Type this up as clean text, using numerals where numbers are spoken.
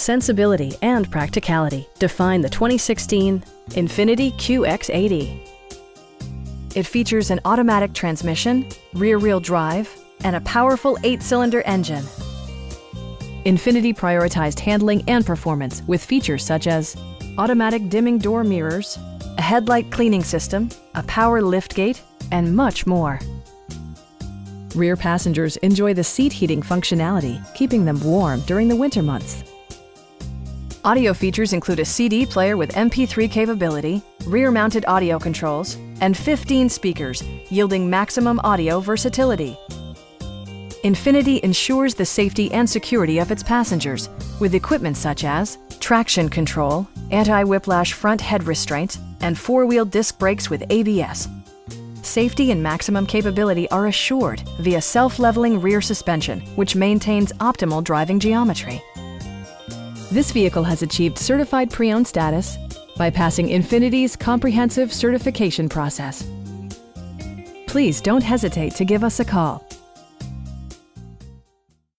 sensibility and practicality define the 2016 INFINITI QX80. It features an automatic transmission, rear-wheel drive, and a powerful 8-cylinder engine. INFINITI prioritized handling and performance with features such as automatic dimming door mirrors, a headlight cleaning system, a power liftgate, and much more. Rear passengers enjoy the seat heating functionality, keeping them warm during the winter months. Audio features include a CD player with MP3 capability, rear-mounted audio controls, and 15 speakers, yielding maximum audio versatility. INFINITI ensures the safety and security of its passengers with equipment such as traction control, anti-whiplash front head restraint, and 4-wheel disc brakes with ABS. Safety and maximum capability are assured via self-leveling rear suspension, which maintains optimal driving geometry. This vehicle has achieved certified pre-owned status by passing INFINITI's comprehensive certification process. Please don't hesitate to give us a call.